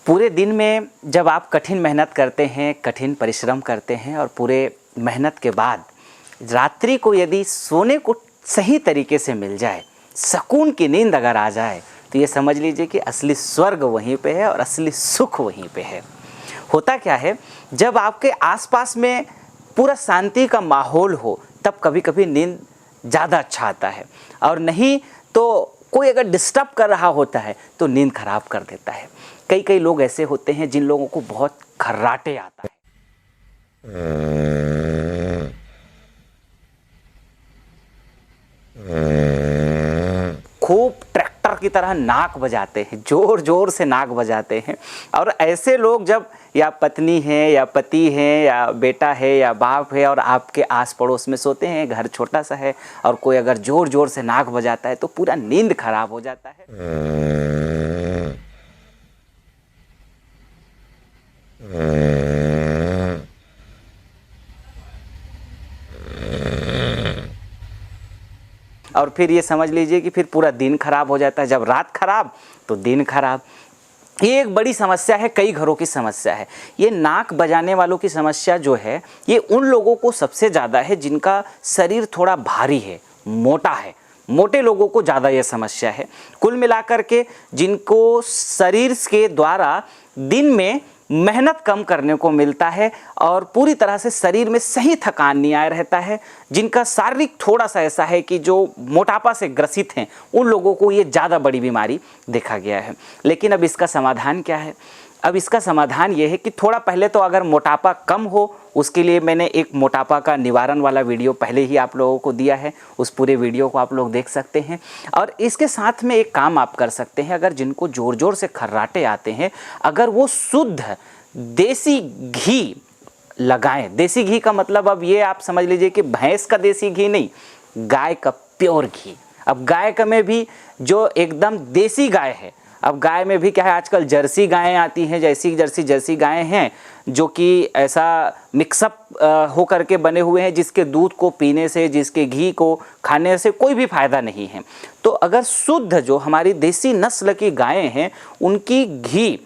पूरे दिन में जब आप कठिन मेहनत करते हैं, कठिन परिश्रम करते हैं और पूरे मेहनत के बाद रात्रि को यदि सोने को सही तरीके से मिल जाए, सुकून की नींद अगर आ जाए, तो ये समझ लीजिए कि असली स्वर्ग वहीं पे है और असली सुख वहीं पे है। होता क्या है, जब आपके आसपास में पूरा शांति का माहौल हो तब कभी कभी नींद ज़्यादा अच्छा आता है, और नहीं तो कोई अगर डिस्टर्ब कर रहा होता है तो नींद खराब कर देता है। कई लोग ऐसे होते हैं जिन लोगों को बहुत खर्राटे आता है, खूब ट्रैक्टर की तरह नाक बजाते हैं, जोर जोर से नाक बजाते हैं। और ऐसे लोग जब या पत्नी है या पति है या बेटा है या बाप है और आपके आस पड़ोस में सोते हैं, घर छोटा सा है और कोई अगर जोर जोर से नाक बजाता है तो पूरा नींद खराब हो जाता है। और फिर ये समझ लीजिए कि फिर पूरा दिन खराब हो जाता है। जब रात खराब तो दिन खराब। ये एक बड़ी समस्या है, कई घरों की समस्या है। ये नाक बजाने वालों की समस्या जो है, ये उन लोगों को सबसे ज़्यादा है जिनका शरीर थोड़ा भारी है, मोटा है। मोटे लोगों को ज़्यादा ये समस्या है। कुल मिलाकर के जिनको शरीर के द्वारा दिन में मेहनत कम करने को मिलता है और पूरी तरह से शरीर में सही थकान नहीं आया रहता है, जिनका शारीरिक थोड़ा सा ऐसा है कि जो मोटापा से ग्रसित हैं, उन लोगों को ये ज़्यादा बड़ी बीमारी देखा गया है। लेकिन अब इसका समाधान क्या है? अब इसका समाधान ये है कि थोड़ा पहले तो अगर मोटापा कम हो, उसके लिए मैंने एक मोटापा का निवारण वाला वीडियो पहले ही आप लोगों को दिया है, उस पूरे वीडियो को आप लोग देख सकते हैं। और इसके साथ में एक काम आप कर सकते हैं, अगर जिनको ज़ोर ज़ोर से खर्राटे आते हैं, अगर वो शुद्ध देसी घी लगाएं। देसी घी का मतलब अब ये आप समझ लीजिए कि भैंस का देसी घी नहीं, गाय का प्योर घी। अब गाय का में भी जो एकदम देसी गाय है, अब गाय में भी क्या है, आजकल जर्सी गायें आती हैं, जर्सी गायें हैं जो कि ऐसा मिक्सअप हो करके बने हुए हैं, जिसके दूध को पीने से, जिसके घी को खाने से कोई भी फ़ायदा नहीं है। तो अगर शुद्ध जो हमारी देसी नस्ल की गायें हैं, उनकी घी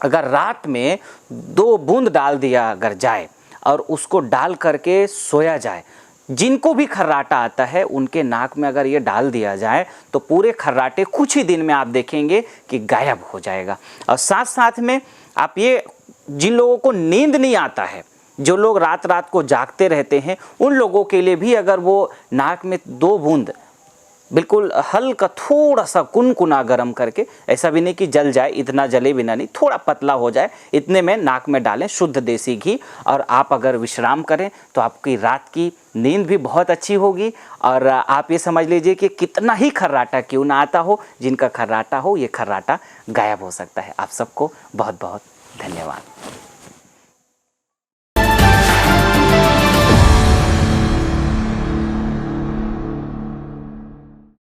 अगर रात में 2 बूंद डाल दिया अगर जाए और उसको डाल करके सोया जाए, जिनको भी खर्राटा आता है उनके नाक में अगर ये डाल दिया जाए तो पूरे खर्राटे कुछ ही दिन में आप देखेंगे कि गायब हो जाएगा। और साथ साथ में आप ये, जिन लोगों को नींद नहीं आता है, जो लोग रात रात को जागते रहते हैं, उन लोगों के लिए भी अगर वो नाक में 2 बूंद बिल्कुल हल्का थोड़ा सा कुनकुना गरम करके, ऐसा भी नहीं कि जल जाए, इतना जले बिना नहीं, थोड़ा पतला हो जाए, इतने में नाक में डालें शुद्ध देसी घी, और आप अगर विश्राम करें तो आपकी रात की नींद भी बहुत अच्छी होगी। और आप ये समझ लीजिए कि कितना ही खर्राटा क्यों ना आता हो, जिनका खर्राटा हो, ये खर्राटा गायब हो सकता है। आप सबको बहुत बहुत धन्यवाद।